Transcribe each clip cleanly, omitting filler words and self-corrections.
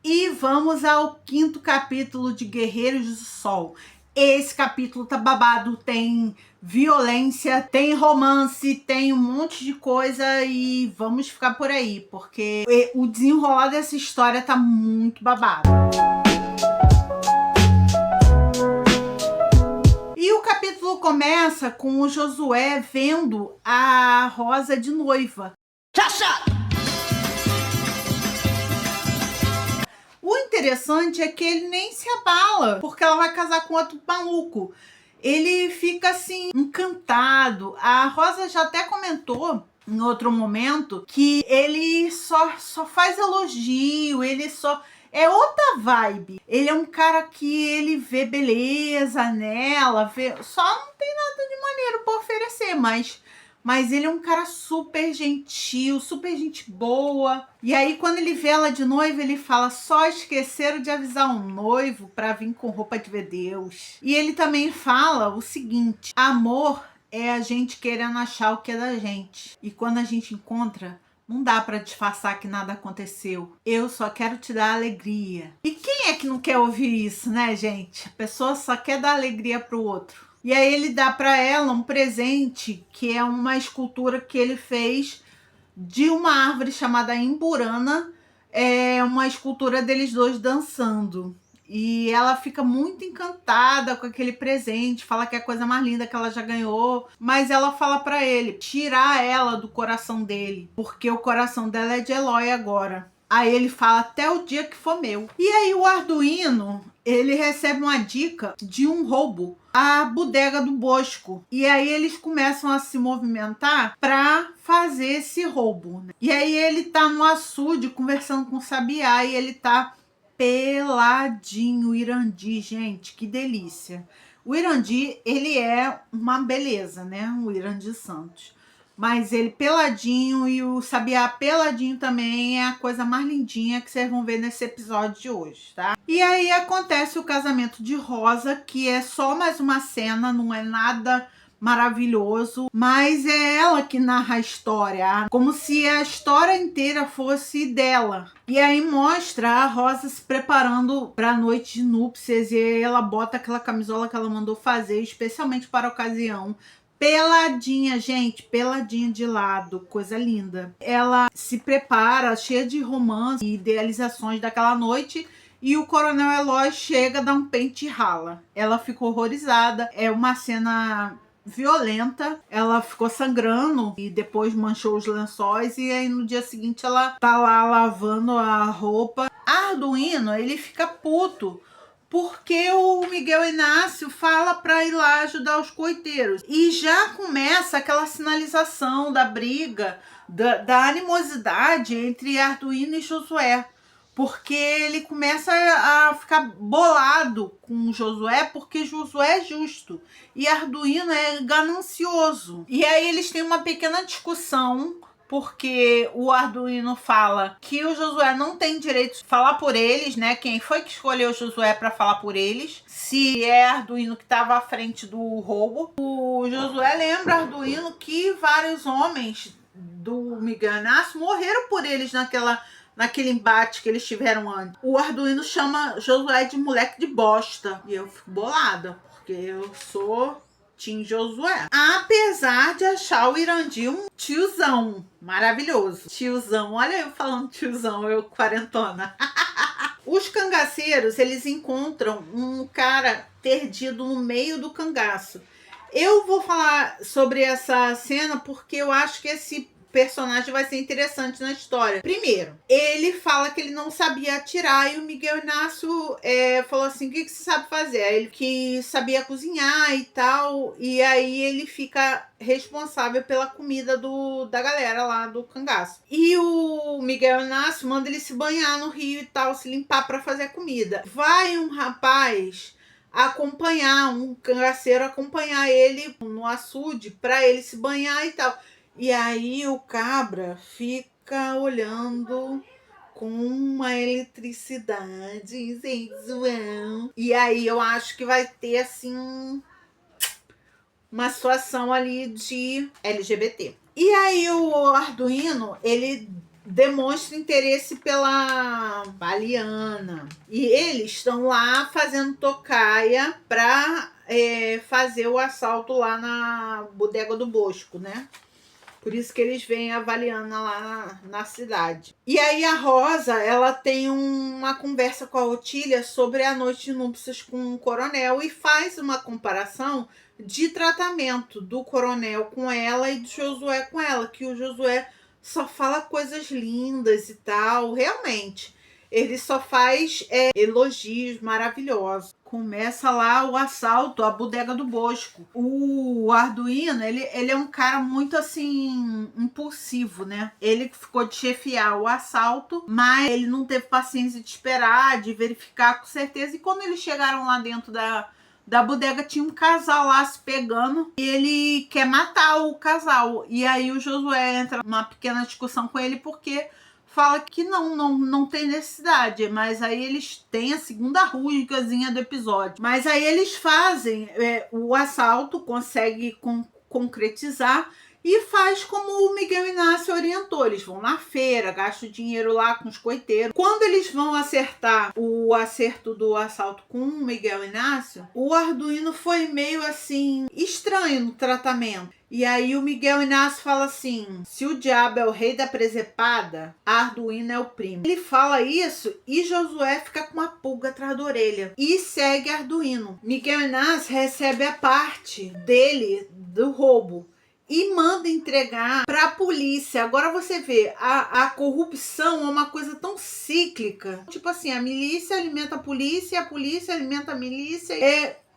E vamos ao 5º capítulo de Guerreiros do Sol. Esse capítulo tá babado, tem violência, tem romance, tem um monte de coisa e vamos ficar por aí, porque o desenrolar dessa história tá muito babado. E o capítulo começa com o Josué vendo a Rosa de noiva. O interessante é que ele nem se abala, porque ela vai casar com outro maluco. Ele fica assim, encantado. A Rosa já até comentou em outro momento que ele só faz elogio, ele só... É outra vibe. Ele é um cara que ele vê beleza nela, só não tem nada de maneiro pra oferecer, mas ele é um cara super gentil, super gente boa. E aí, quando ele vê ela de noiva, ele fala: só esqueceram de avisar um noivo pra vir com roupa de ver Deus. E ele também fala o seguinte: amor é a gente querendo achar o que é da gente. E quando a gente encontra, não dá pra disfarçar que nada aconteceu. Eu só quero te dar alegria. E quem é que não quer ouvir isso, né, gente? A pessoa só quer dar alegria pro outro. E aí ele dá para ela um presente, que é uma escultura que ele fez de uma árvore chamada Imburana. É uma escultura deles dois dançando. E ela fica muito encantada com aquele presente, fala que é a coisa mais linda que ela já ganhou, mas ela fala para ele tirar ela do coração dele, porque o coração dela é de Eloy agora. Aí ele fala: até o dia que for meu. E aí o Arduino, ele recebe uma dica de um roubo, a bodega do Bosco. E aí eles começam a se movimentar para fazer esse roubo. E aí ele tá no açude conversando com o Sabiá e ele tá peladinho. O Irandi, gente, que delícia. O Irandi, ele é uma beleza, né? O Irandi Santos. Mas ele peladinho e o Sabiá peladinho também é a coisa mais lindinha que vocês vão ver nesse episódio de hoje, tá? E aí acontece o casamento de Rosa, que é só mais uma cena, não é nada maravilhoso, mas é ela que narra a história, como se a história inteira fosse dela. E aí mostra a Rosa se preparando para a noite de núpcias, e aí ela bota aquela camisola que ela mandou fazer especialmente para a ocasião. Peladinha, gente, peladinha de lado, coisa linda. Ela se prepara, cheia de romance e idealizações daquela noite, e o Coronel Eloy chega, dá um pente e rala. Ela ficou horrorizada, é uma cena violenta, ela ficou sangrando e depois manchou os lençóis, e aí no dia seguinte ela tá lá lavando a roupa. Arduino, ele fica puto porque o Miguel Inácio fala para ir lá ajudar os coiteiros. E já começa aquela sinalização da briga, da animosidade entre Arduino e Josué. Porque ele começa a ficar bolado com Josué, porque Josué é justo e Arduino é ganancioso. E aí eles têm uma pequena discussão, porque o Arduino fala que o Josué não tem direito de falar por eles, né? Quem foi que escolheu o Josué para falar por eles? Se é Arduino que estava à frente do roubo. O Josué lembra Arduino que vários homens do Miguel Inácio morreram por eles naquele embate que eles tiveram antes. O Arduino chama Josué de moleque de bosta. E eu fico bolada, porque eu sou Tim Josué. Apesar de achar o Irandi um tiozão maravilhoso. Tiozão, olha eu falando tiozão, eu quarentona. Os cangaceiros, eles encontram um cara perdido no meio do cangaço. Eu vou falar sobre essa cena porque eu acho que esse personagem vai ser interessante na história. Primeiro, ele fala que ele não sabia atirar e o Miguel Inácio falou assim: o que você sabe fazer? Ele que sabia cozinhar e tal, e aí ele fica responsável pela comida da galera lá do cangaço. E o Miguel Inácio manda ele se banhar no rio e tal, se limpar para fazer a comida. Vai um rapaz acompanhar, um cangaceiro acompanhar ele no açude para ele se banhar e tal. E aí o cabra fica olhando com uma eletricidade sensual. E aí eu acho que vai ter assim uma situação ali de LGBT. E aí o Arduino, ele demonstra interesse pela Valiana. E eles estão lá fazendo tocaia para fazer o assalto lá na bodega do Bosco, né? Por isso que eles veem a Valiana lá na cidade. E aí a Rosa, ela tem uma conversa com a Otília sobre a noite de núpcias com o coronel e faz uma comparação de tratamento do coronel com ela e do Josué com ela, que o Josué só fala coisas lindas e tal, realmente. Ele só faz elogios maravilhosos. Começa lá o assalto à bodega do Bosco. O Arduino, ele é um cara muito assim, impulsivo, né? Ele ficou de chefiar o assalto, mas ele não teve paciência de esperar, de verificar com certeza. E quando eles chegaram lá dentro da bodega, tinha um casal lá se pegando e ele quer matar o casal. E aí o Josué entra numa pequena discussão com ele porque fala que não tem necessidade, mas aí eles têm a segunda rusgazinha do episódio. Mas aí eles fazem o assalto, conseguem concretizar e faz como o Miguel Inácio orientou. Eles vão na feira, gastam dinheiro lá com os coiteiros. Quando eles vão acertar o acerto do assalto com o Miguel Inácio, o Arduino foi meio assim estranho no tratamento. E aí o Miguel Inácio fala assim: se o diabo é o rei da presepada, Arduino é o primo. Ele fala isso e Josué fica com uma pulga atrás da orelha e segue Arduino. Miguel Inácio recebe a parte dele do roubo e manda entregar para a polícia. Agora você vê, a corrupção é uma coisa tão cíclica. Tipo assim, a milícia alimenta a polícia alimenta a milícia.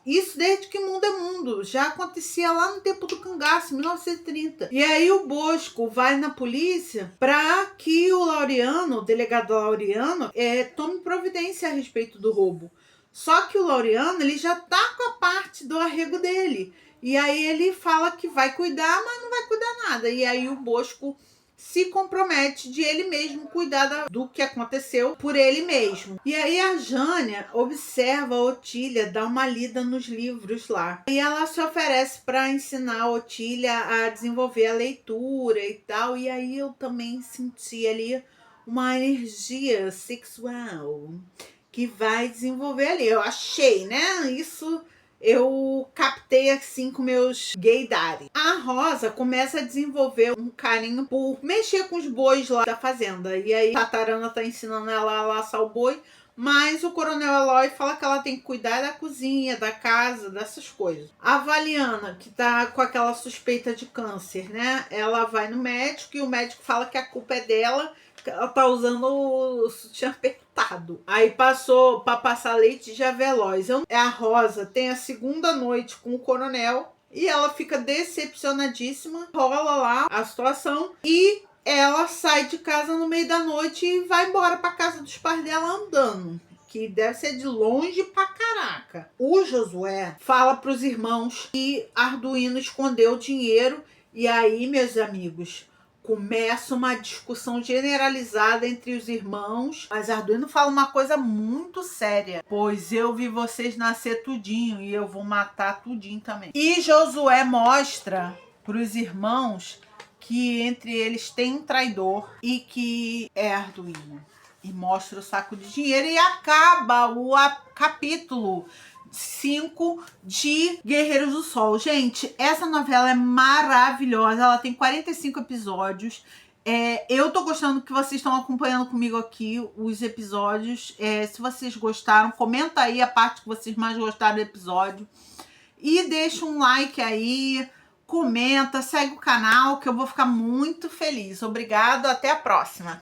Isso desde que mundo é mundo. Já acontecia lá no tempo do cangaço, 1930. E aí o Bosco vai na polícia para que o Laureano, o delegado Laureano, tome providência a respeito do roubo. Só que o Laureano, ele já tá com a parte do arrego dele. E aí ele fala que vai cuidar, mas não vai cuidar nada. E aí o Bosco se compromete de ele mesmo cuidar do que aconteceu por ele mesmo. E aí a Jânia observa a Otília, dá uma lida nos livros lá. E ela se oferece para ensinar a Otília a desenvolver a leitura e tal. E aí eu também senti ali uma energia sexual que vai desenvolver ali. Eu achei, né? Isso eu captei assim com meus gaydar. A Rosa começa a desenvolver um carinho por mexer com os bois lá da fazenda. E aí a Tatarana tá ensinando ela a laçar o boi, mas o Coronel Eloy fala que ela tem que cuidar da cozinha, da casa, dessas coisas. A Valiana, que tá com aquela suspeita de câncer, né? Ela vai no médico e o médico fala que a culpa é dela, que ela tá usando o sutiã apertado. Aí passou para passar leite de Aveloz. A Rosa tem a segunda noite com o coronel e ela fica decepcionadíssima. Rola lá a situação e ela sai de casa no meio da noite e vai embora para casa dos pais dela andando, que deve ser de longe pra caraca. O Josué fala pros irmãos que Arduino escondeu o dinheiro e aí, meus amigos, começa uma discussão generalizada entre os irmãos, mas Arduino fala uma coisa muito séria: pois eu vi vocês nascer tudinho e eu vou matar tudinho também. E Josué mostra para os irmãos que entre eles tem um traidor e que é Arduino. E mostra o saco de dinheiro e acaba o capítulo 5 de Guerreiros do Sol. Gente, essa novela é maravilhosa. Ela tem 45 episódios. Eu tô gostando que vocês estão acompanhando comigo aqui os episódios. Se vocês gostaram, comenta aí a parte que vocês mais gostaram do episódio. E deixa um like aí, comenta, segue o canal que eu vou ficar muito feliz. Obrigado, até a próxima.